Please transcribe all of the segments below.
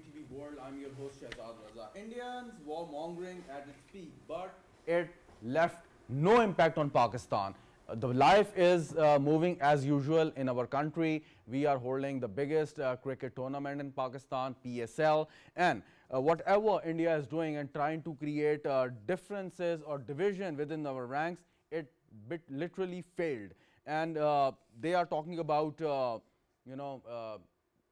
PTV World. I'm your host Shahzad Raza. Indians warmongering at its peak, but it left no impact on Pakistan. The life is moving as usual in our country. We are holding the biggest cricket tournament in Pakistan, PSL, and whatever India is doing and trying to create differences or division within our ranks, it literally failed. And they are talking about, you know,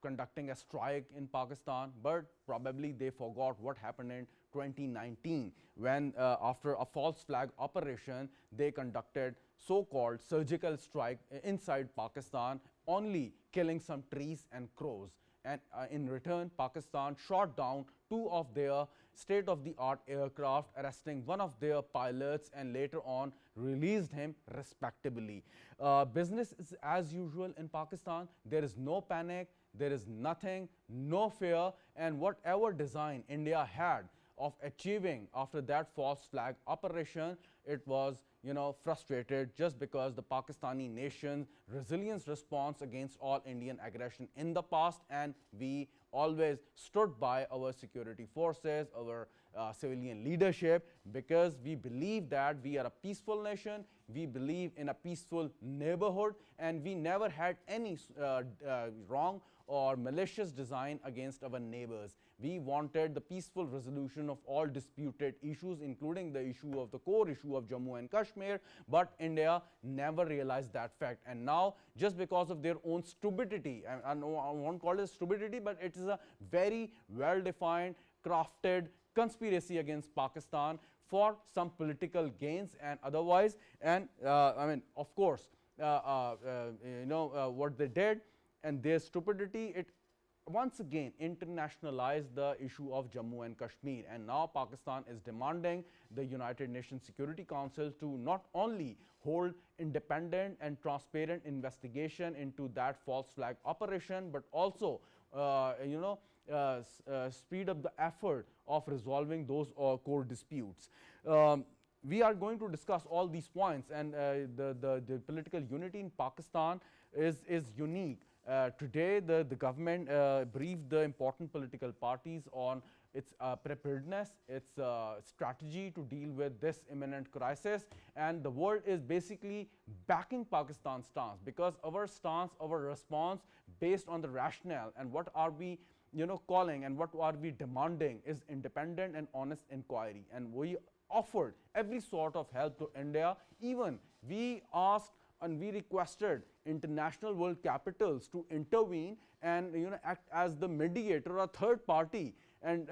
conducting a strike in Pakistan, but probably they forgot what happened in 2019 when after a false flag operation they conducted so-called surgical strike inside Pakistan, only killing some trees and crows. And in return, Pakistan shot down two of their state-of-the-art aircraft, arresting one of their pilots and later on released him respectably. Business is as usual in Pakistan. There is no panic, there is nothing, no fear, and whatever design India had of achieving after that false flag operation, it was frustrated just because the Pakistani nation's resilience response against all Indian aggression in the past, and we always stood by our security forces, our civilian leadership, because we believe that we are a peaceful nation, we believe in a peaceful neighborhood, and we never had any wrong or malicious design against our neighbors. We wanted the peaceful resolution of all disputed issues, including the issue of the core issue of Jammu and Kashmir, but India never realized that fact. And now, just because of their own stupidity, I won't call it stupidity, but it is a very well-defined, crafted conspiracy against Pakistan for some political gains and otherwise. And I mean, of course, what they did and their stupidity, it once again internationalized the issue of Jammu and Kashmir, and now Pakistan is demanding the United Nations Security Council to not only hold independent and transparent investigation into that false flag operation, but also speed up the effort of resolving those core disputes. We are going to discuss all these points, and the political unity in Pakistan is unique. Today, the government briefed the important political parties on its preparedness, its strategy to deal with this imminent crisis, and the world is basically backing Pakistan's stance, because our stance, our response based on the rationale and what are we calling and what are we demanding is independent and honest inquiry. And we offered every sort of help to India. Even we asked and we requested international world capitals to intervene and act as the mediator, a third party, and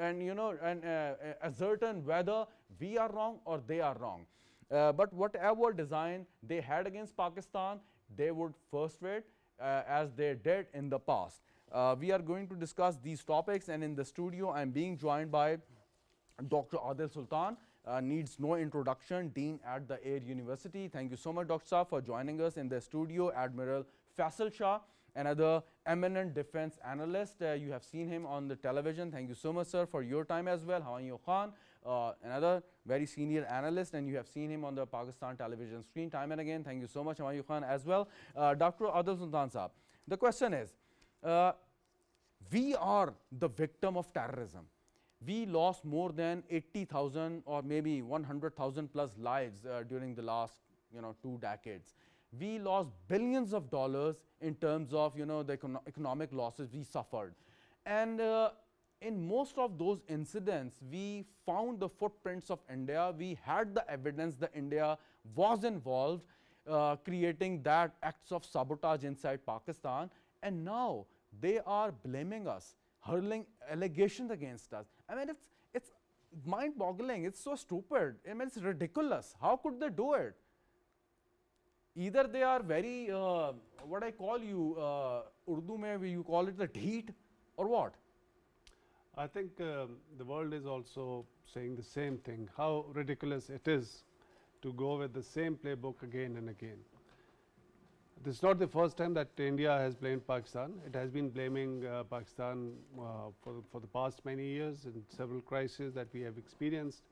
ascertain whether we are wrong or they are wrong. But whatever design they had against Pakistan, they would frustrate as they did in the past. We are going to discuss these topics, and in the studio I am being joined by Dr. Adil Sultan, needs no introduction, Dean at the Air University. Thank you so much, Dr. Shah, for joining us in the studio. Admiral Faisal Shah, another eminent defense analyst. You have seen him on the television. Thank you so much, sir, for your time as well. Hawaii Khan, another very senior analyst, and you have seen him on the Pakistan television screen time and again. Thank you so much, Hawaii Khan, as well. Dr. Adil Sultan Saab, the question is, we are the victim of terrorism. We lost more than 80,000 or maybe 100,000 plus lives during the last 2 decades. We lost billions of dollars in terms of the economic losses we suffered. And in most of those incidents, we found the footprints of India. We had the evidence that India was involved, creating that acts of sabotage inside Pakistan. And now they are blaming us, hurling allegations against us. I mean, it's mind-boggling. It's so stupid. I mean, it's ridiculous. How could they do it? Either they are very, what I call you, Urdu mein you call it the dheet, or what? I think the world is also saying the same thing, how ridiculous it is to go with the same playbook again and again. This is not the first time that India has blamed Pakistan. It has been blaming Pakistan for the past many years in several crises that we have experienced.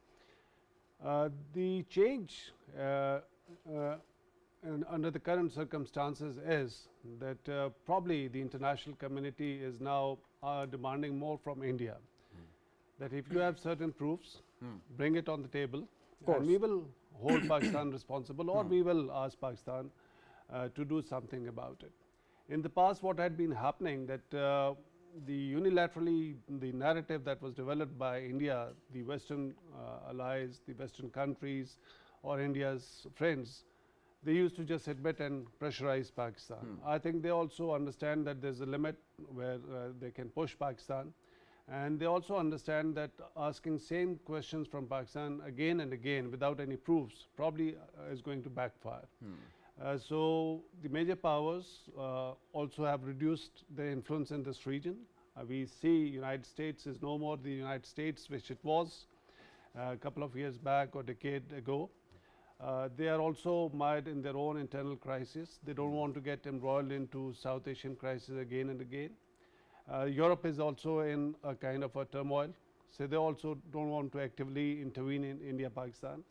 The change under the current circumstances is that probably the international community is now demanding more from India. That if you have certain proofs, bring it on the table, and we will hold Pakistan responsible, or we will ask Pakistan to do something about it. In the past, what had been happening that the unilaterally, the narrative that was developed by India, the Western allies, the Western countries, or India's friends, they used to just admit and pressurize Pakistan. I think they also understand that there's a limit where they can push Pakistan. And they also understand that asking same questions from Pakistan again and again without any proofs probably is going to backfire. So the major powers also have reduced their influence in this region. We see United States is no more the United States which it was a couple of years back or decade ago. They are also mired in their own internal crisis. They don't want to get embroiled into South Asian crisis again and again. Europe is also in a kind of a turmoil, so they also don't want to actively intervene in India-Pakistan.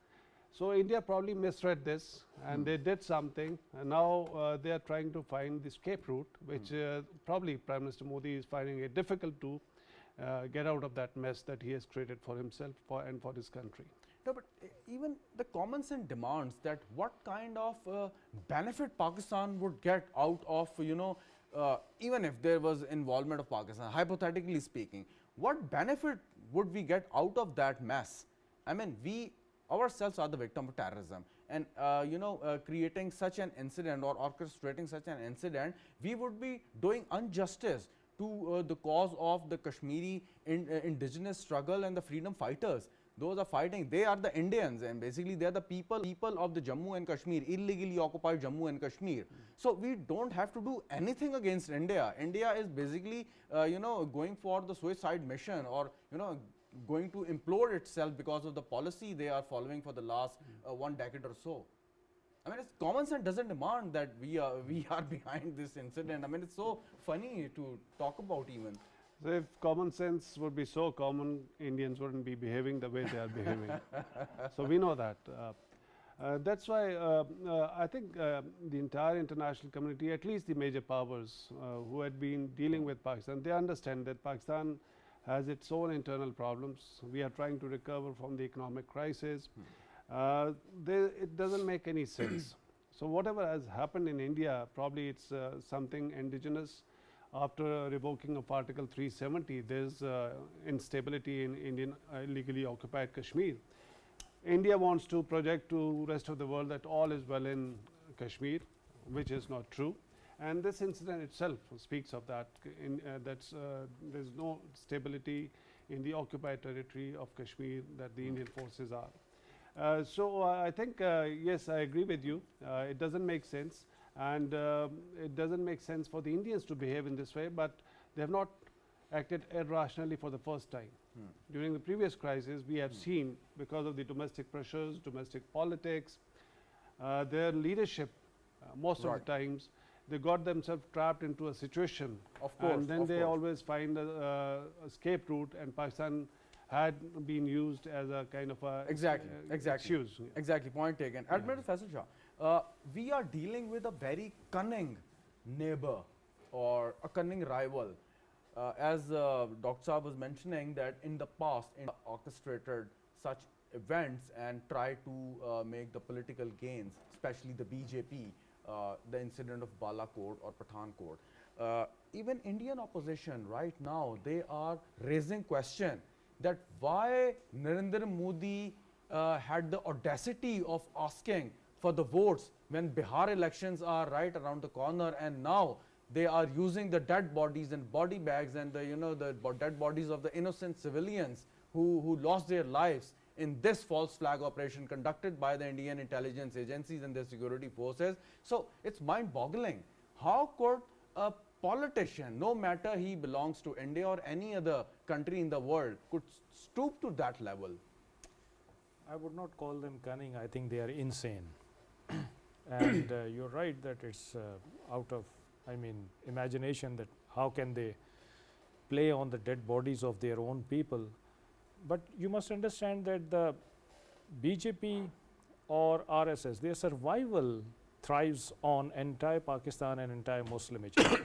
So India probably misread this, and they did something, and now they are trying to find the escape route, which probably Prime Minister Modi is finding it difficult to get out of that mess that he has created for himself and for his country. No, but even the common sense demands that what kind of benefit Pakistan would get out of, even if there was involvement of Pakistan, hypothetically speaking, what benefit would we get out of that mess? I mean, we ourselves are the victim of terrorism, and creating such an incident or orchestrating such an incident, we would be doing injustice to the cause of the Kashmiri indigenous struggle and the freedom fighters. Those are fighting, they are the Indians, and basically they are the people of the Jammu and Kashmir, illegally occupied Jammu and Kashmir. So we don't have to do anything against India. India is basically going for the suicide mission, or going to implode itself because of the policy they are following for the last 1 decade or so. I mean, it's common sense doesn't demand that we are behind this incident. I mean, it's so funny to talk about even. So if common sense would be so common, Indians wouldn't be behaving the way they are behaving. So we know that. That's why I think the entire international community, at least the major powers who had been dealing with Pakistan, they understand that Pakistan has its own internal problems. We are trying to recover from the economic crisis. It doesn't make any sense. So whatever has happened in India, probably it's something indigenous. After revoking of Article 370, there's instability in Indian illegally occupied Kashmir. India wants to project to rest of the world that all is well in Kashmir, which is not true. And this incident itself speaks of that. There's no stability in the occupied territory of Kashmir that the Indian forces are. So I think, yes, I agree with you. It doesn't make sense. And it doesn't make sense for the Indians to behave in this way, but they have not acted irrationally for the first time. During the previous crisis, we have seen, because of the domestic pressures, domestic politics, their leadership, most of the times, they got themselves trapped into a situation. Of course. And then they always find a escape route, and Pakistan had been used as a kind of a excuse. Exactly, point taken. Admiral Faisal Shah, we are dealing with a very cunning neighbor or a cunning rival. As Dr. Saab was mentioning, that in the past, India orchestrated such events and tried to make the political gains, especially the BJP, the incident of Balakot or Pathankot. Even Indian opposition right now, they are raising question that why Narendra Modi had the audacity of asking for the votes when Bihar elections are right around the corner, and now they are using the dead bodies and body bags and the dead bodies of the innocent civilians who lost their lives in this false flag operation conducted by the Indian intelligence agencies and their security forces. So it's mind-boggling. How could a politician, no matter he belongs to India or any other country in the world, could stoop to that level? I would not call them cunning. I think they are insane. And you're right that it's out of, imagination, that how can they play on the dead bodies of their own people. But you must understand that the BJP or RSS, their survival thrives on entire Pakistan and entire Muslim Asia.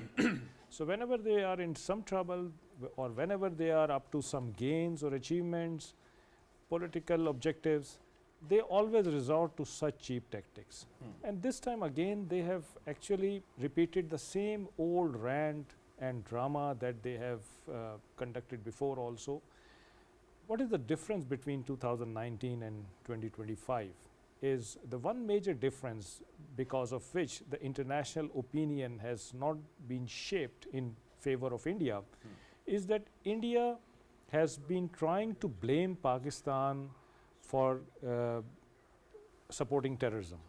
So whenever they are in some trouble or whenever they are up to some gains or achievements, political objectives, they always resort to such cheap tactics. And this time again, they have actually repeated the same old rant and drama that they have conducted before also. What is the difference between 2019 and 2025? Is the one major difference because of which the international opinion has not been shaped in favor of India is that India has been trying to blame Pakistan for supporting terrorism.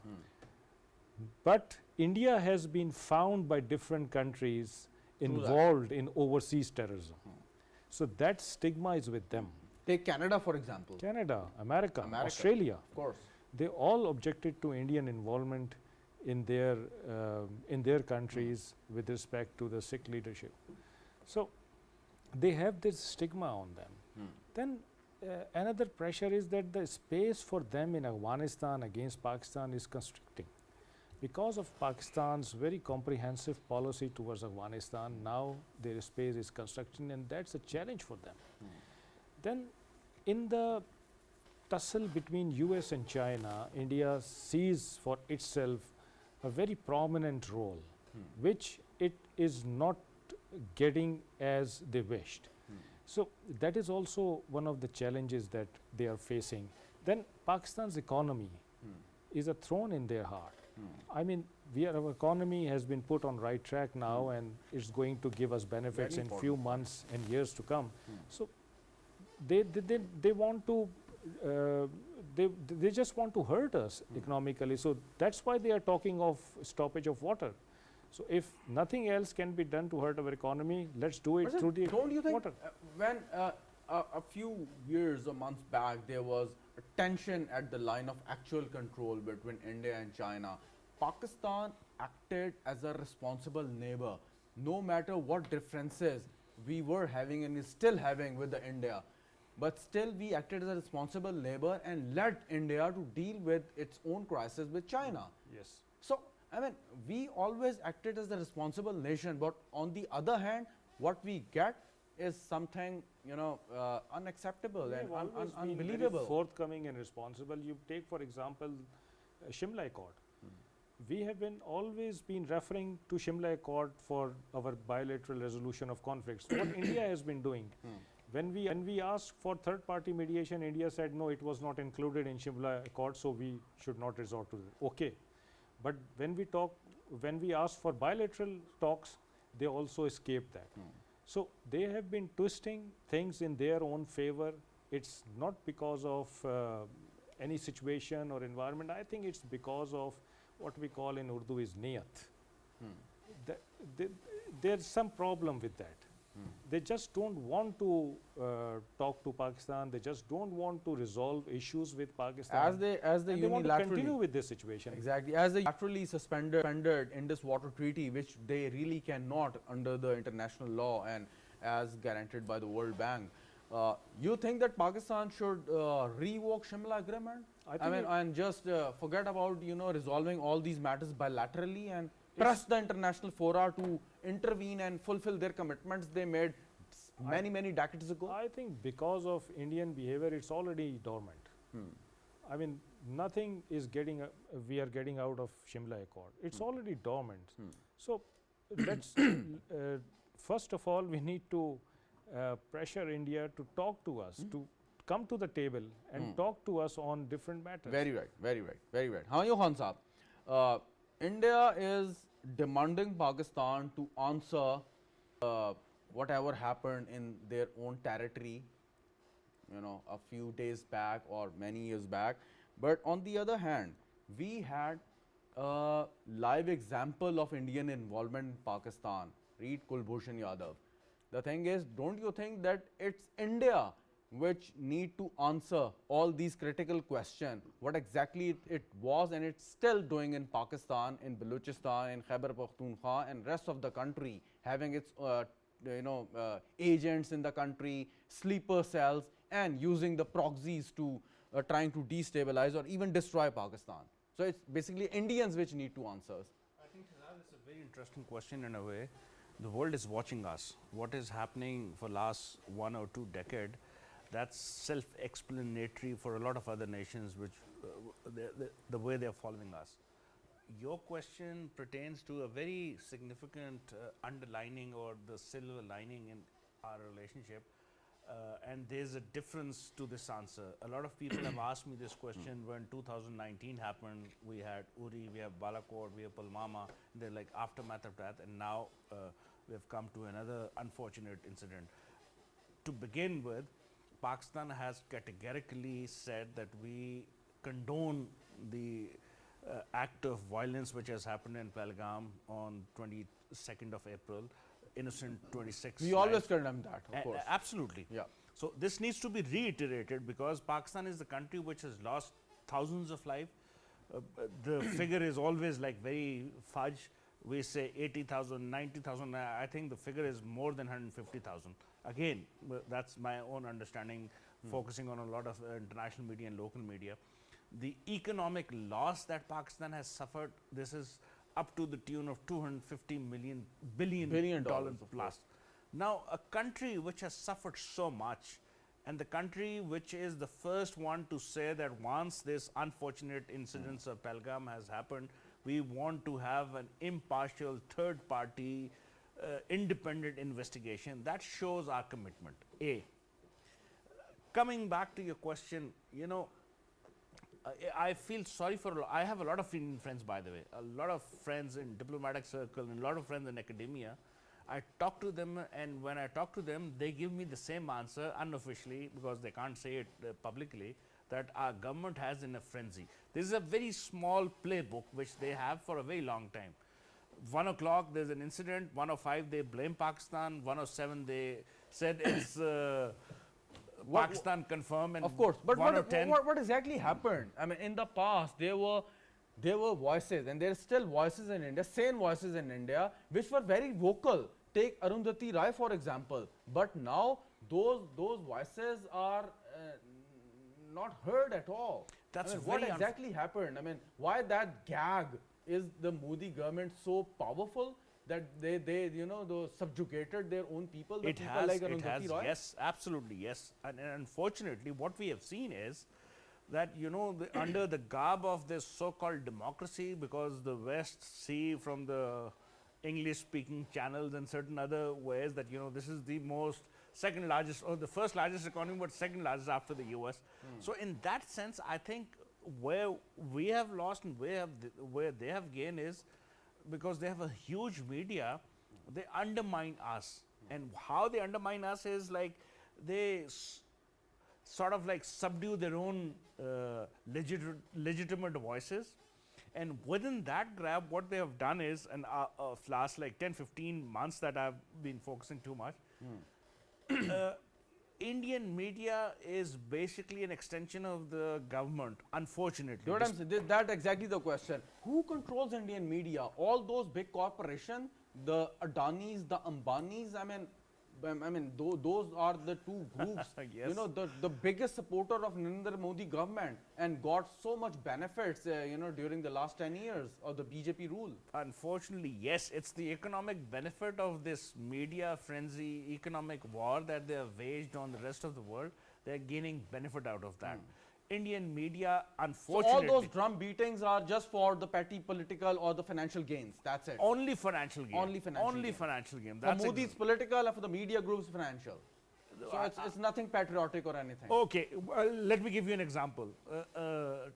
But India has been found by different countries involved in overseas terrorism. So that stigma is with them. Take Canada, for example. Canada, America, Australia. Of course. They all objected to Indian involvement in their countries with respect to the Sikh leadership. So they have this stigma on them. Then another pressure is that the space for them in Afghanistan against Pakistan is constricting. Because of Pakistan's very comprehensive policy towards Afghanistan, now their space is constricting, and that's a challenge for them. Then in the tussle between US and China, India sees for itself a very prominent role, which it is not getting as they wished. So that is also one of the challenges that they are facing. Then Pakistan's economy is a thorn in their heart. I mean, our economy has been put on right track now, and it's going to give us benefits in few months and years to come. So they want to they just want to hurt us economically. So that's why they are talking of stoppage of water. So if nothing else can be done to hurt our economy, let's do it through the Don't you think water. when a few years or months back there was a tension at the line of actual control between India and China, Pakistan acted as a responsible neighbor, no matter what differences we were having and is still having with the India. But still we acted as a responsible neighbor and led India to deal with its own crisis with China. Yes. So, I mean, we always acted as a responsible nation, but on the other hand, what we get is something, unacceptable and unbelievable. Very forthcoming and responsible. You take, for example, Shimla Accord. We have always been referring to Shimla Accord for our bilateral resolution of conflicts. What India has been doing. When we asked for third-party mediation, India said no, it was not included in Shimla Accord, so we should not resort to it. Okay, but when we asked for bilateral talks, they also escaped that. So they have been twisting things in their own favor. It's not because of any situation or environment. I think it's because of what we call in Urdu is niyat. There's some problem with that. They just don't want to talk to Pakistan. They just don't want to resolve issues with Pakistan. As they want to unilaterally continue with this situation. Exactly, as they unilaterally suspended Indus Water Treaty, which they really cannot under the international law and as guaranteed by the World Bank. You think that Pakistan should revoke Shimla Agreement? I mean, and just forget about resolving all these matters bilaterally and press the international fora to intervene and fulfill their commitments they made many decades ago? I think because of Indian behavior, it's already dormant. I mean, nothing is we are getting out of Shimla Accord. It's already dormant. So let's, first of all, we need to pressure India to talk to us, to come to the table and talk to us on different matters. Very right. How Khan Saab? India is demanding Pakistan to answer whatever happened in their own territory, a few days back or many years back. But on the other hand, we had a live example of Indian involvement in Pakistan. Read Kulbhushan Yadav. The thing is, don't you think that it's India which need to answer all these critical questions, what exactly it was and it's still doing in Pakistan, in Balochistan, in Khyber Pakhtunkhwa and rest of the country, having its agents in the country, sleeper cells and using the proxies to trying to destabilize or even destroy Pakistan. So it's basically Indians which need to answer. I think Shahzad, it's a very interesting question in a way. The world is watching us. What is happening for last 1 or 2 decades, that's self-explanatory for a lot of other nations which the way they are following us. Your question pertains to a very significant underlining or the silver lining in our relationship. And there's a difference to this answer. A lot of people have asked me this question when 2019 happened. We had Uri, we have Balakot, we have Pulwama. They're like aftermath of that, and now we have come to another unfortunate incident. To begin with, Pakistan has categorically said that we condone the act of violence which has happened in Pahalgam on 22nd of April. Innocent 26. We always condemn that, of course. Absolutely. Yeah. So this needs to be reiterated because Pakistan is the country which has lost thousands of lives. The figure is always like very fudge. We say 80,000, 90,000. I think the figure is more than 150,000. Again, that's my own understanding, focusing on a lot of international media and local media. The economic loss that Pakistan has suffered, this is up to the tune of $250 billion plus. Now, a country which has suffered so much, and the country which is the first one to say that once this unfortunate incidents of Pahalgam has happened, we want to have an impartial third party independent investigation, that shows our commitment. Coming back to your question, you know, I feel sorry for, I have a lot of Indian friends, by the way, a lot of friends in diplomatic circle and a lot of friends in academia. I talk to them, and when I talk to them, they give me the same answer unofficially because they can't say it publicly, that our government has in a frenzy. This is a very small playbook which they have for a very long time. 1 o'clock there's an incident, 1:05 they blame Pakistan, 1:07 they said it's Pakistan confirmed, and of course, but 1:10 what exactly happened? I mean, in the past there were voices, and there are still voices in India, sane voices in India, which were very vocal. Take Arundhati Roy for example. But now those voices are not heard at all. That's I mean, what very exactly happened? I mean, why that gag? Is the Modi government so powerful that they you know, those subjugated their own people? The It people has, like it Arundhati has, Roy? yes, absolutely, yes. And unfortunately, what we have seen is that, you know, under the garb of this so-called democracy, because the West see from the English-speaking channels and certain other ways that, you know, this is the most second largest or the first largest economy, but second largest after the US. So in that sense, I think where we have lost and where they have gained is because they have a huge media, they undermine us. And how they undermine us is like they sort of like subdue their own legitimate voices. And within that grab, what they have done is, and last like 10-15 months that I've been focusing too much, Indian media is basically an extension of the government, unfortunately. What I'm saying, that's exactly the question. Who controls Indian media? All those big corporations, the Adanis, the Ambanis, I mean, those are the two groups, Yes. you know, the biggest supporter of Narendra Modi government and got so much benefits, you know, during the last 10 years of the BJP rule. Unfortunately, yes, it's the economic benefit of this media frenzy, economic war that they have waged on the rest of the world. They're gaining benefit out of that. Indian media, So unfortunately, all those drum beatings are just for the petty political or the financial gains. That's it. only financial gain. Only financial Only gain. financial gain. For That's Modi's political and for the media groups financial. So it's nothing patriotic or anything. Okay, well, let me give you an example.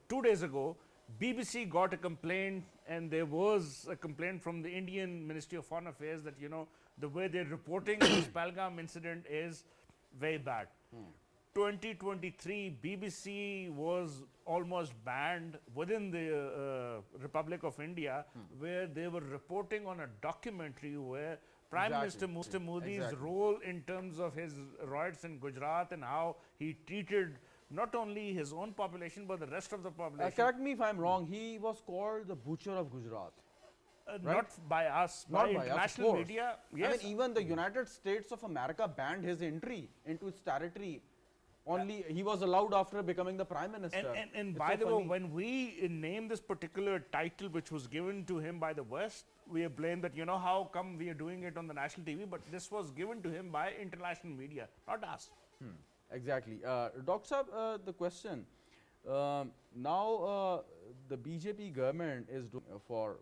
2 days ago, BBC got a complaint, and there was a complaint from the Indian Ministry of Foreign Affairs that, you know, the way they're reporting this Pahalgam incident is very bad. 2023, BBC was almost banned within the Republic of India, where they were reporting on a documentary where Prime Exactly. Minister Modi's Exactly. role in terms of his riots in Gujarat and how he treated not only his own population but the rest of the population. Correct me if I'm wrong, he was called the butcher of Gujarat. right? Not by us, Not by by us, of international course. media. Yes, I mean, even the United States of America banned his entry into its territory Only he was allowed after becoming the prime minister. And It's by so the way, funny. when we name this particular title, which was given to him by the West, we have blamed that, you know, how come we are doing it on the national TV, but this was given to him by international media, not us. Exactly. Dr. Saab, the question, now the BJP government is doing for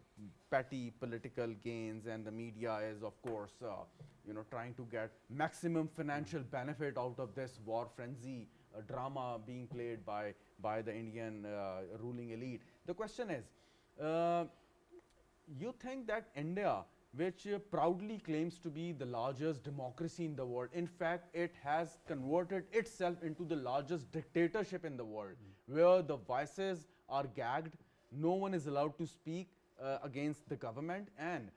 petty political gains, and the media is, of course, trying to get maximum financial benefit out of this war frenzy drama being played by the Indian ruling elite. The question is, you think that India, which proudly claims to be the largest democracy in the world, in fact, it has converted itself into the largest dictatorship in the world, where the voices are gagged, no one is allowed to speak against the government, and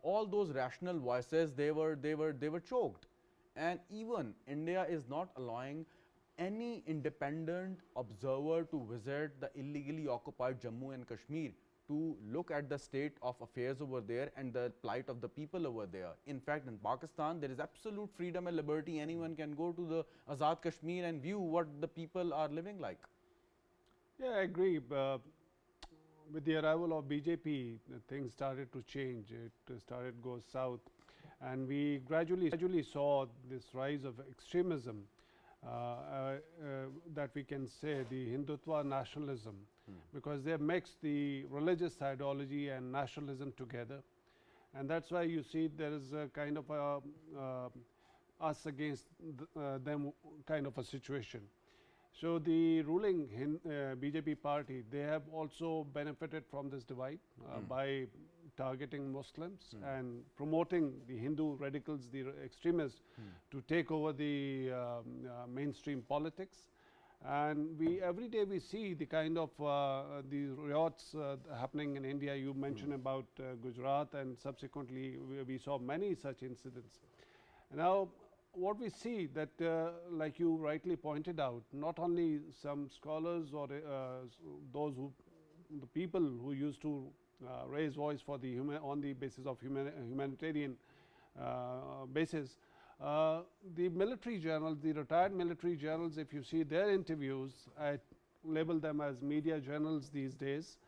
all those rational voices, they were choked. And even India is not allowing any independent observer to visit the illegally occupied Jammu and Kashmir to look at the state of affairs over there and the plight of the people over there. In fact, in Pakistan, there is absolute freedom and liberty. Anyone can go to the Azad Kashmir and view what the people are living like. Yeah, I agree. With the arrival of BJP, things started to change. It started to go south, and we gradually saw this rise of extremism that we can say the Hindutva nationalism, because they mixed the religious ideology and nationalism together, and that's why you see there is a kind of a us against them kind of a situation. So the ruling BJP party, they have also benefited from this divide by targeting Muslims and promoting the Hindu radicals, the extremists, to take over the mainstream politics. And every day we see the kind of the riots happening in India. You mentioned about Gujarat, and subsequently we saw many such incidents. Now, what we see that, like you rightly pointed out, not only some scholars or the people who used to raise voice for the on the basis of humanitarian basis, the military journals, the retired military journals, if you see their interviews, I label them as media journals these days,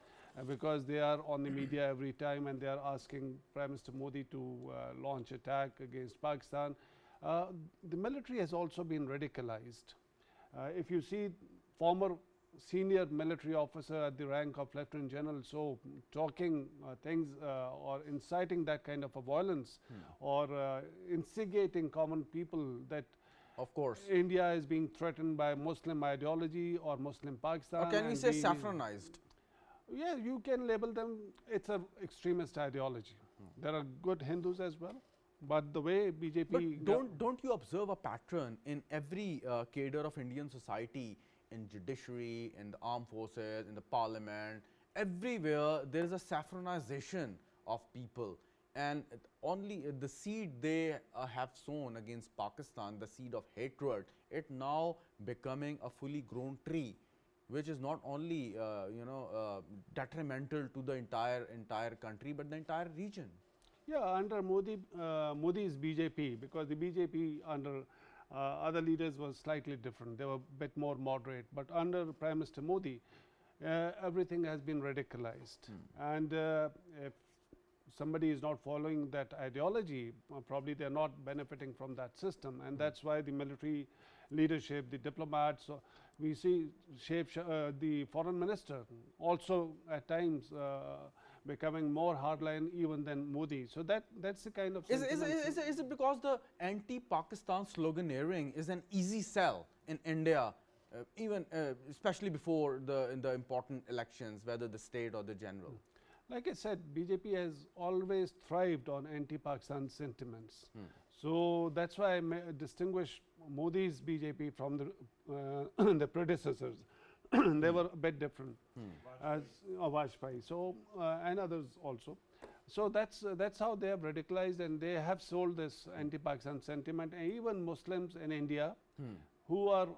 because they are on the media every time and they are asking Prime Minister Modi to launch attack against Pakistan. The military has also been radicalized. If you see former senior military officer at the rank of Lieutenant General, so talking things or inciting that kind of a violence or instigating common people that Of course. India is being threatened by Muslim ideology or Muslim Pakistan. Or can we say saffronized? Yeah, you can label them, it's an extremist ideology. There are good Hindus as well. But the way BJP... But don't you observe a pattern in every cadre of Indian society, in judiciary, in the armed forces, in the parliament, everywhere there is a saffronization of people, and only the seed they have sown against Pakistan, the seed of hatred, it now becoming a fully grown tree, which is not only detrimental to the entire country but the entire region. Yeah, under Modi's BJP, because the BJP under other leaders was slightly different. They were a bit more moderate. But under Prime Minister Modi, everything has been radicalized. And if somebody is not following that ideology, probably they're not benefiting from that system. And that's why the military leadership, the diplomats, we see the foreign minister also at times becoming more hardline even than Modi. So that's the kind of... Is it because the anti-Pakistan sloganeering is an easy sell in India, even especially before in the important elections, whether the state or the general? Like I said, BJP has always thrived on anti-Pakistan sentiments. So that's why I distinguish Modi's BJP from the predecessors. They were a bit different, as Vajpayee, so and others also. So that's how they have radicalized, and they have sold this anti-Pakistan sentiment. And even Muslims in India, who are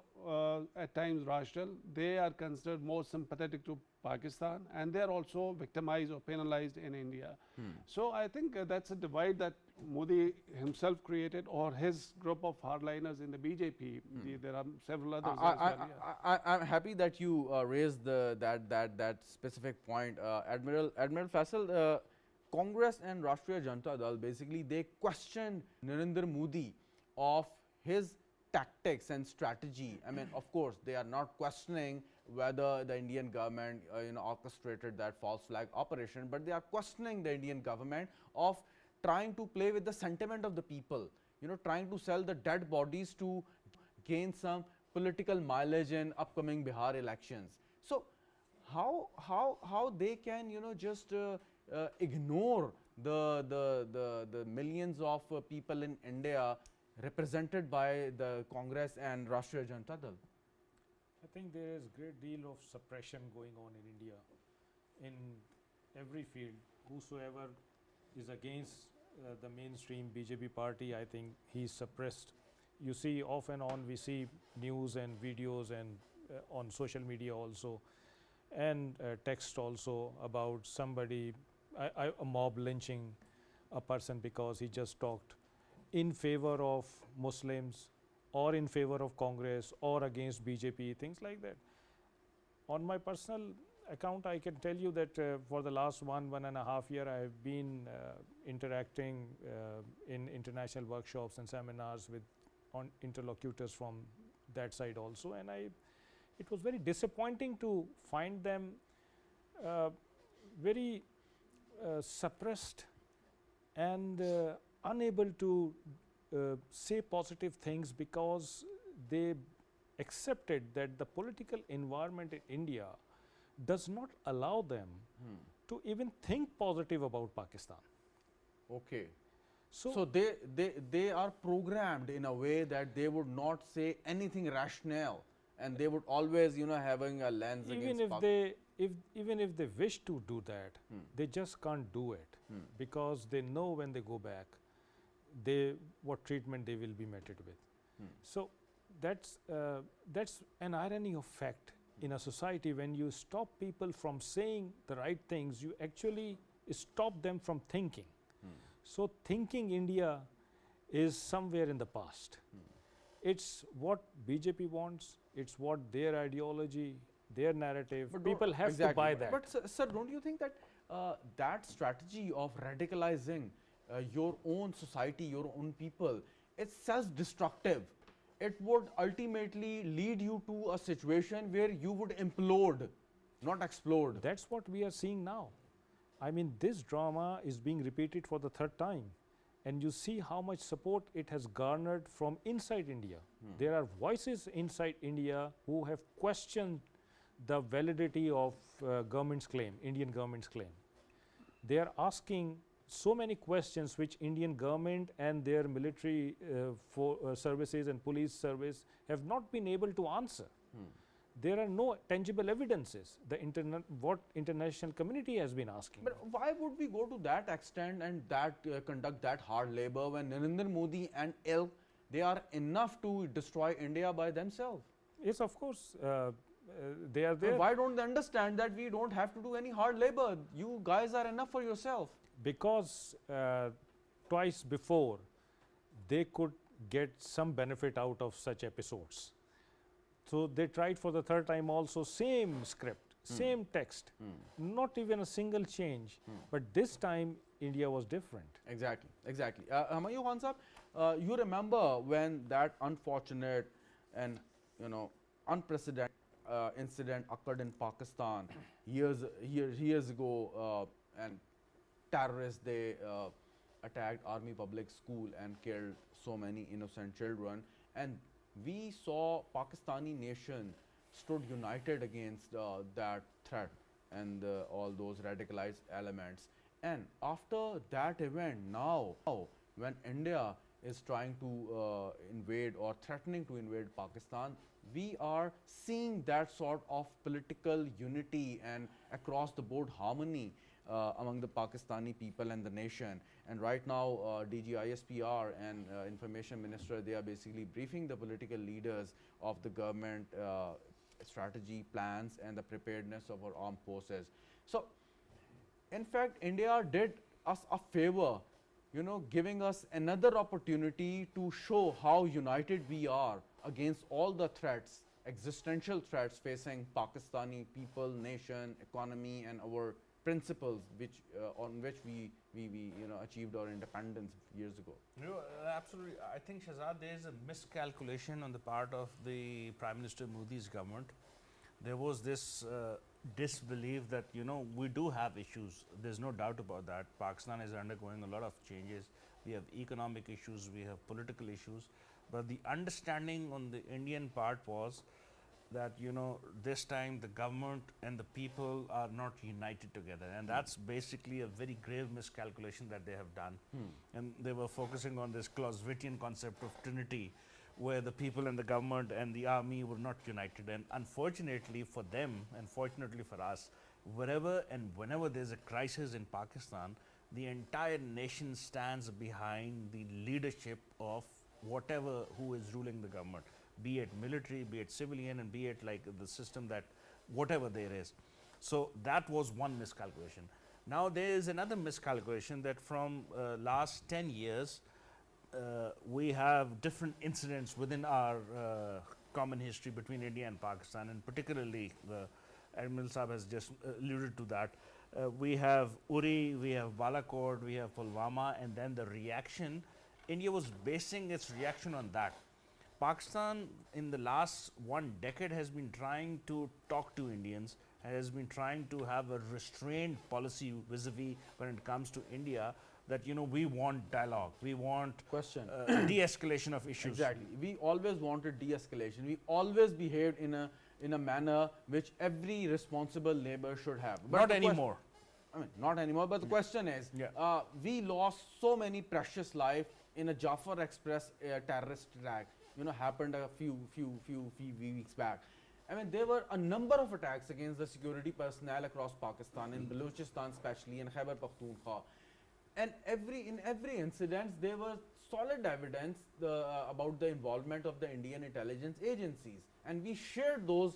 at times rational, they are considered more sympathetic to Pakistan, and they are also victimized or penalized in India. So I think that's a divide that Modi himself created, or his group of hardliners in the BJP. There are several others as well. Yeah. I'm happy that you raised that specific point, Admiral Faisal. Congress and Rashtriya Janata Dal, basically they questioned Narendra Modi of his tactics and strategy. I mean, of course, they are not questioning whether the Indian government orchestrated that false flag operation, but they are questioning the Indian government of trying to play with the sentiment of the people, trying to sell the dead bodies to gain some political mileage in upcoming Bihar elections. So how they can just ignore the millions of people in India represented by the Congress and Rashtriya Janata Dal? I think there is great deal of suppression going on in India in every field. Whosoever is against the mainstream BJP party, I think he is suppressed. You see, off and on we see news and videos and on social media also, and text also about somebody, a mob lynching a person because he just talked in favor of Muslims or in favor of Congress or against BJP, things like that. On my personal account, I can tell you that for the last 1.5 years, I have been interacting in international workshops and seminars with interlocutors from that side also, and it was very disappointing to find them very suppressed and unable to say positive things, because they accepted that the political environment in India does not allow them to even think positive about Pakistan. Okay. So they are programmed in a way that they would not say anything rational, and they would always having a lens even against even if they wish to do that, they just can't do it, because they know when they go back, what treatment they will be meted with. So that's an irony of fact in a society. When you stop people from saying the right things, you actually stop them from thinking. So thinking India is somewhere in the past. It's what BJP wants, it's what their ideology, their narrative, But people have exactly. to buy that. But sir, don't you think that that strategy of radicalizing your own society, your own people, it's self-destructive? It would ultimately lead you to a situation where you would implode, not explode. That's what we are seeing now. I mean, this drama is being repeated for the third time, and you see how much support it has garnered from inside India. There are voices inside India who have questioned the validity of government's claim, Indian government's claim. They are asking so many questions which Indian government and their military services and police service have not been able to answer. There are no tangible evidences. What international community has been asking. But why would we go to that extent and conduct that hard labor when Narendra Modi and ilk, they are enough to destroy India by themselves? Yes, of course, they are there. Why don't they understand that we don't have to do any hard labor? You guys are enough for yourself. Because twice before, they could get some benefit out of such episodes. So they tried for the third time also, same script, same text, not even a single change. But this time, India was different. Exactly, exactly. Humayun Khan Sahab, you remember when that unfortunate and unprecedented incident occurred in Pakistan years ago, and terrorists, they attacked army public school and killed so many innocent children, and we saw Pakistani nation stood united against that threat and all those radicalized elements. And after that event, now when India is trying to invade or threatening to invade Pakistan, we are seeing that sort of political unity and across the board harmony. among the Pakistani people and the nation. And right now, DG ISPR and Information Minister, they are basically briefing the political leaders of the government strategy, plans, and the preparedness of our armed forces. So, in fact, India did us a favor, giving us another opportunity to show how united we are against all the threats, existential threats facing Pakistani people, nation, economy, and our principles, which on which we achieved our independence years ago. Absolutely. I think, Shahzad, there is a miscalculation on the part of the Prime Minister Modi's government. There was this disbelief that, we do have issues. There's no doubt about that. Pakistan is undergoing a lot of changes. We have economic issues, we have political issues. But the understanding on the Indian part was that, this time the government and the people are not united together. And that's basically a very grave miscalculation that they have done. And they were focusing on this Clausewittian concept of Trinity, where the people and the government and the army were not united. And unfortunately for them, and fortunately for us, wherever and whenever there's a crisis in Pakistan, the entire nation stands behind the leadership of whatever who is ruling the government, be it military, be it civilian, and be it like the system that whatever there is. So that was one miscalculation. Now there is another miscalculation that from last 10 years, we have different incidents within our common history between India and Pakistan, and particularly Admiral Sahab has just alluded to that. We have Uri, we have Balakot, we have Pulwama, and then the reaction. India was basing its reaction on that. Pakistan in the last 1 decade has been trying to talk to Indians, has been trying to have a restrained policy vis-a-vis when it comes to India, that we want dialogue, we want de-escalation of issues. Exactly. We always wanted de-escalation. We always behaved in a manner which every responsible neighbor should have. But not anymore. I mean, not anymore. But the question is, we lost so many precious lives in a Jafar Express terrorist attack. Happened a few weeks back. I mean, there were a number of attacks against the security personnel across Pakistan, in Balochistan especially, and Khyber Pakhtunkhwa. And in every incident, there was solid evidence about the involvement of the Indian intelligence agencies. And we shared those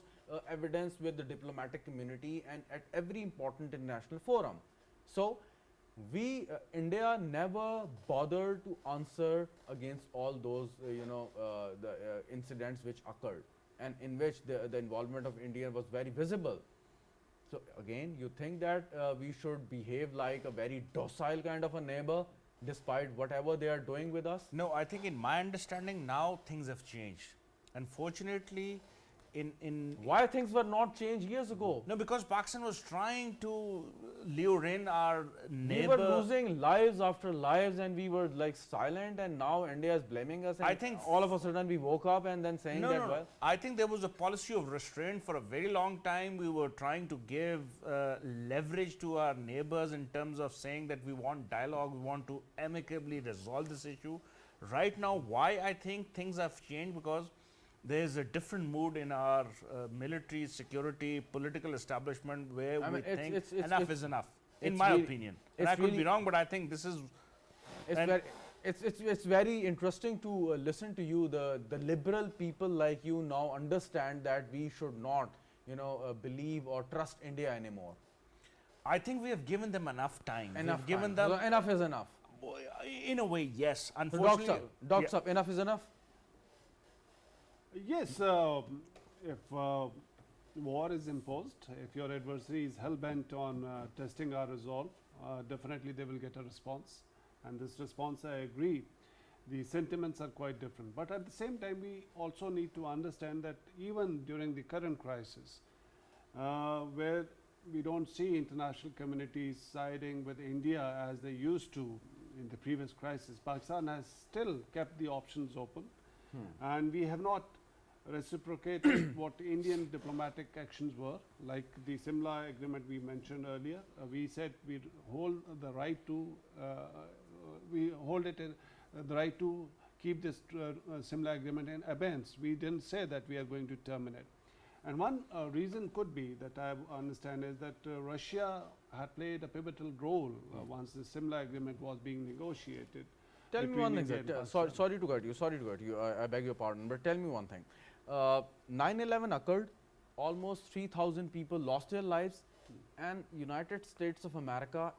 evidence with the diplomatic community and at every important international forum. So, India never bothered to answer against all those, incidents which occurred, and in which the involvement of India was very visible. So again, you think that we should behave like a very docile kind of a neighbor, despite whatever they are doing with us? No, I think in my understanding now things have changed. Unfortunately, why things were not changed years ago? No, because Pakistan was trying to lure in our neighbor. We were losing lives after lives, and we were like silent, and now India is blaming us. And I think all of a sudden we woke up and then saying that. No. I think there was a policy of restraint for a very long time. We were trying to give leverage to our neighbors in terms of saying that we want dialogue, we want to amicably resolve this issue. Right now, why I think things have changed, because there is a different mood in our military, security, political establishment, where we think enough is enough, in my opinion. And I could be wrong, but I think this is... It's very interesting to listen to you. The liberal people like you now understand that we should not, believe or trust India anymore. I think we have given them enough time. Enough given time. them So enough is enough. In a way, yes. Unfortunately, Doctor, enough is enough. Yes, if war is imposed, if your adversary is hell-bent on testing our resolve, definitely they will get a response. And this response, I agree, the sentiments are quite different. But at the same time, we also need to understand that even during the current crisis, where we don't see international communities siding with India as they used to in the previous crisis, Pakistan has still kept the options open. And we have not reciprocated what Indian diplomatic actions were, like the Simla agreement we mentioned earlier. We said we hold the right to, the right to keep this Simla agreement in abeyance. We didn't say that we are going to terminate. And one reason could be that I understand is that Russia had played a pivotal role once the Simla agreement was being negotiated. Tell me between one thing, India sir. and Sorry, Pakistan. sorry to cut you. Sorry to cut you. I beg your pardon. But tell me one thing. 9/11 occurred. Almost 3,000 people lost their lives, and United States of America,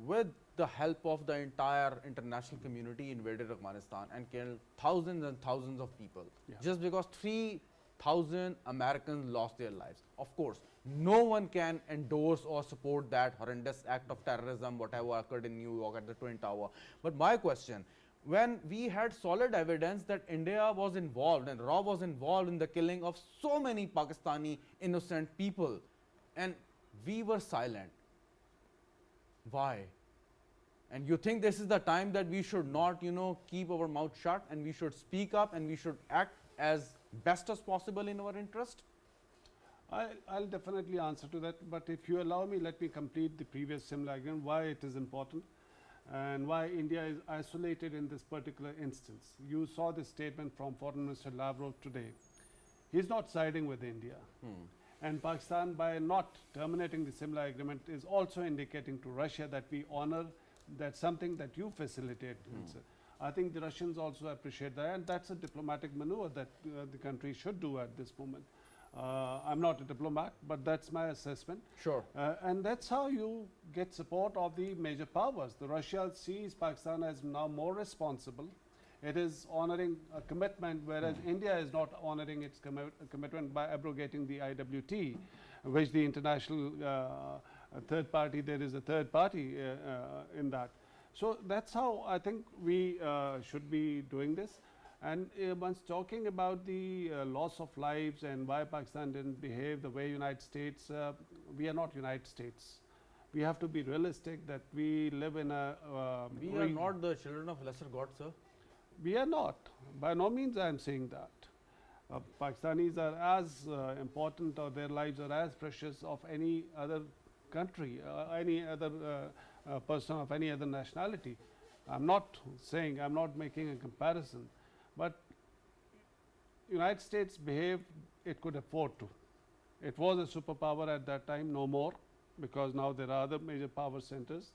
with the help of the entire international community, invaded Afghanistan and killed thousands and thousands of people. Yeah. Just because 3,000 Americans lost their lives. Of course, no one can endorse or support that horrendous act of terrorism, whatever occurred in New York at the Twin Tower. But my question, when we had solid evidence that India was involved and RAW was involved in the killing of so many Pakistani innocent people, and we were silent. Why? And you think this is the time that we should not, keep our mouth shut, and we should speak up, and we should act as best as possible in our interest? I'll definitely answer to that, but if you allow me, let me complete the previous Simla agreement, why it is important and why India is isolated in this particular instance. You saw this statement from Foreign Minister Lavrov today. He's not siding with India. And Pakistan, by not terminating the Simla agreement, is also indicating to Russia that we honor that something that you facilitate. I think the Russians also appreciate that, and that's a diplomatic maneuver that the country should do at this moment. I'm not a diplomat, but that's my assessment. Sure. And that's how you get support of the major powers. The Russia sees Pakistan as now more responsible. It is honoring a commitment, whereas India is not honoring its commitment by abrogating the IWT, which the international third party, there is a third party in that. So that's how I think we should be doing this. And once talking about the loss of lives and why Pakistan didn't behave the way United States, we are not United States. We have to be realistic that we live in a We are not the children of lesser God, sir. We are not. By no means I am saying that. Pakistanis are as important, or their lives are as precious of any other country, any other person of any other nationality. I'm not saying, I'm not making a comparison, but United States behaved, it could afford to. It was a superpower at that time, no more, because now there are other major power centers.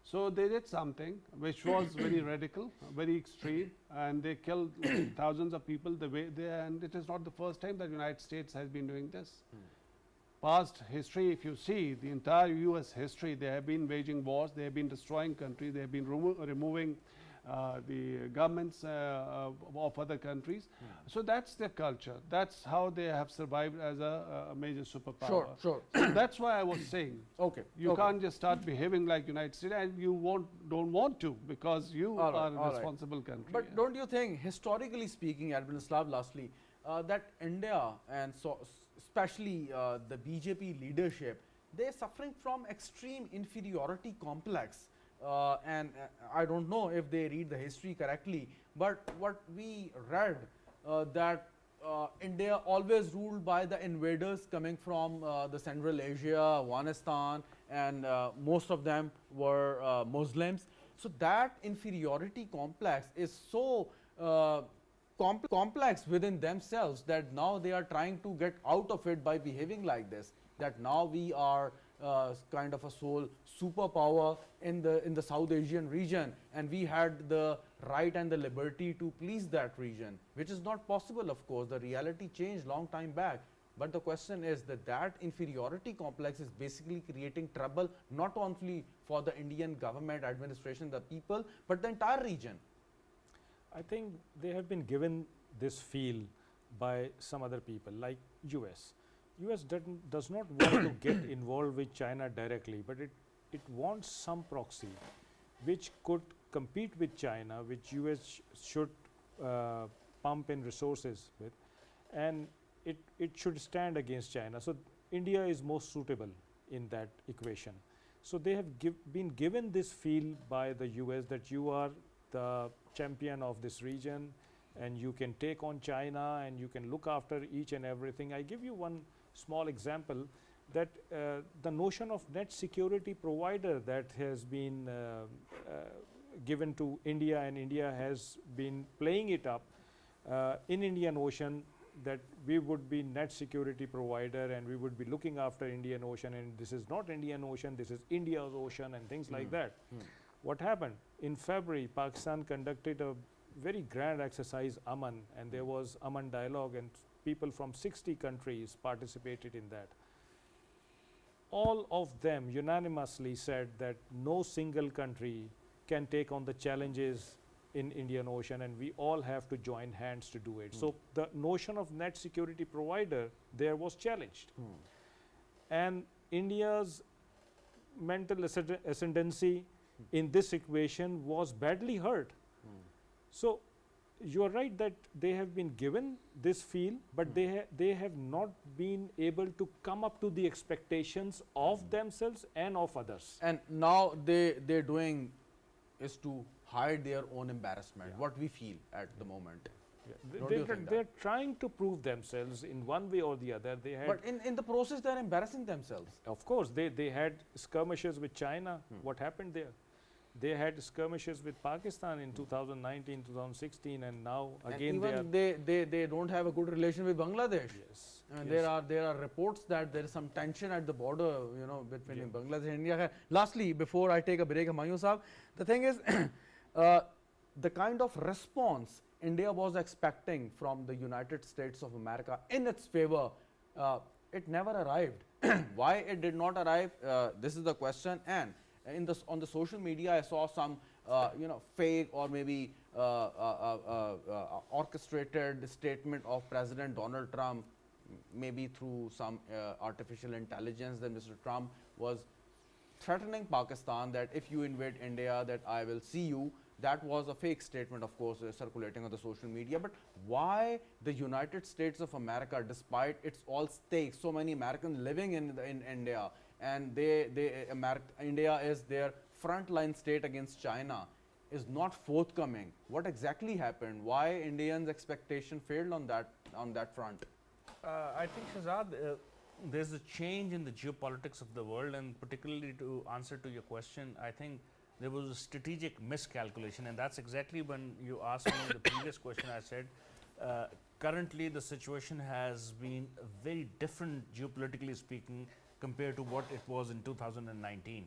So they did something which was very radical, very extreme, and they killed thousands of people the way they, and it is not the first time that United States has been doing this. Past history, if you see the entire US history, they have been waging wars, they have been destroying countries, they have been removing the governments of other countries. So that's their culture. That's how they have survived as a major superpower. Sure, sure. So that's why I was saying, Okay. you okay. can't just start behaving like United States, and you don't want to, because you All right, are a all right. responsible country. But yeah. don't you think, historically speaking, Admiral Slav, lastly, that India and so especially the BJP leadership, they're suffering from extreme inferiority complex. And I don't know if they read the history correctly, but what we read that India always ruled by the invaders coming from the Central Asia, Afghanistan, and most of them were Muslims. So that inferiority complex is so complex within themselves that now they are trying to get out of it by behaving like this. That now we are kind of a sole superpower in the South Asian region, and we had the right and the liberty to please that region, which is not possible. Of course, the reality changed long time back. But the question is that inferiority complex is basically creating trouble not only for the Indian government, administration, the people, but the entire region. I think they have been given this feel by some other people like US. US does not want to get involved with China directly, but it wants some proxy which could compete with China, which US should pump in resources with, and it should stand against China. So India is most suitable in that equation. So they have been given this feel by the US that you are the champion of this region, and you can take on China, and you can look after each and everything. I give you one small example, that the notion of net security provider that has been given to India, and India has been playing it up in Indian Ocean. that we would be net security provider and we would be looking after Indian Ocean, and this is not Indian Ocean, this is India's ocean and things like that. What happened? In February, Pakistan conducted a very grand exercise, Aman, and there was Aman dialogue, and people from 60 countries participated in that. All of them unanimously said that no single country can take on the challenges in Indian Ocean, and we all have to join hands to do it. So the notion of net security provider there was challenged. And India's mental ascendancy in this equation was badly hurt. So you are right that they have been given this field, but they have not been able to come up to the expectations of themselves and of others. And now they're doing is to hide their own embarrassment, what we feel at the moment. Don't you think They're that? trying to prove themselves in one way or the other. They had, But in the process, they're embarrassing themselves. of course, they had skirmishes with China. What happened there? They had skirmishes with Pakistan in 2019, 2016, and now again and they are. even they don't have a good relation with Bangladesh. Yes. I mean, yes. there are reports that there is some tension at the border, you know, between Bangladesh and India. Lastly, before I take a break, Humayun Saab, the thing is, the kind of response India was expecting from the United States of America in its favor, it never arrived. Why it did not arrive? This is the question. And on the social media, I saw some fake or maybe orchestrated statement of President Donald Trump, maybe through some artificial intelligence, that Mr. Trump was threatening Pakistan that if you invade India, that I will see you. That was a fake statement, of course, circulating on the social media. But why the United States of America, despite its all stakes, so many Americans living in India, and India is their frontline state against China, is not forthcoming? What exactly happened? Why Indians' expectation failed on that front? I think, Shahzad, there's a change in the geopolitics of the world, and particularly to answer to your question, I think there was a strategic miscalculation, and that's exactly when you asked me the previous question. I said currently the situation has been very different geopolitically speaking compared to what it was in 2019.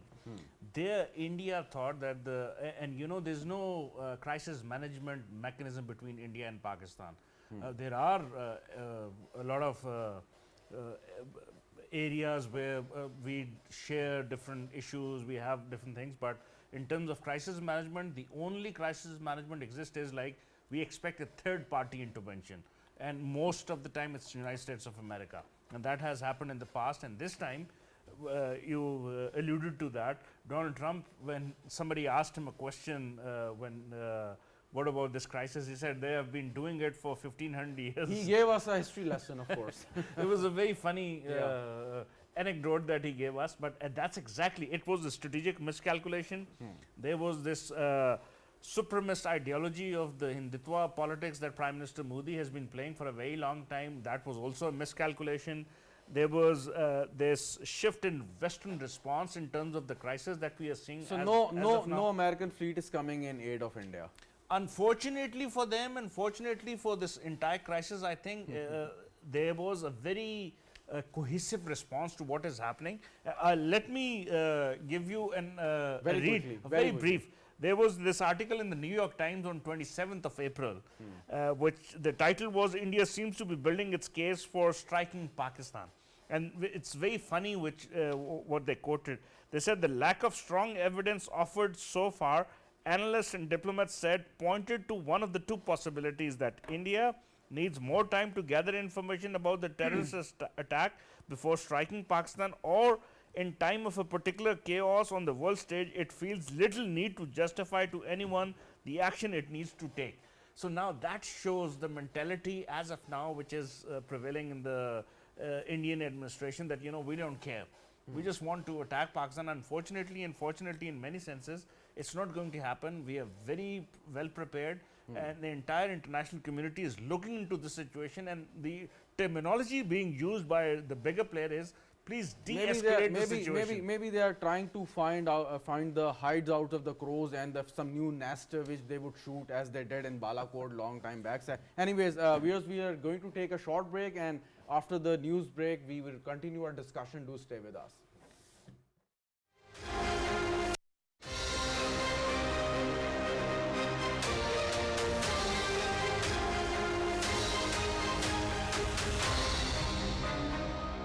There India thought that there's no crisis management mechanism between India and Pakistan. There are a lot of areas where we share different issues, we have different things, but in terms of crisis management, the only crisis management exists is like we expect a third party intervention, and most of the time it's the United States of America, and that has happened in the past. And this time you alluded to that. Donald Trump, when somebody asked him a question what about this crisis, he said they have been doing it for 1500 years. He gave us a history lesson, of course. It was a very funny anecdote that he gave us, but that's exactly, it was a strategic miscalculation. There was this supremacist ideology of the Hindutva politics that Prime Minister Modi has been playing for a very long time. That was also a miscalculation. There was this shift in Western response in terms of the crisis that we are seeing. So no American fleet is coming in aid of India. Unfortunately for them, and fortunately for this entire crisis, I think there was a very cohesive response to what is happening. Let me give you a very brief. There was this article in the New York Times on 27th of April, which the title was "India seems to be building its case for striking Pakistan." And it's very funny what they quoted. They said the lack of strong evidence offered so far, analysts and diplomats said, pointed to one of the two possibilities, that India needs more time to gather information about the terrorist attack before striking Pakistan, or in time of a particular chaos on the world stage, it feels little need to justify to anyone the action it needs to take. So now that shows the mentality as of now which is prevailing in the Indian administration, that we don't care. We just want to attack Pakistan. Unfortunately and fortunately, in many senses, it's not going to happen. We are very well prepared, and the entire international community is looking into the situation, and the terminology being used by the bigger player is Please maybe de-escalate the situation. maybe they are trying to find the hides out of the crows and some new nest which they would shoot as they did in Balakot long time back. So anyways, viewers, we are going to take a short break, and after the news break, we will continue our discussion. Do stay with us.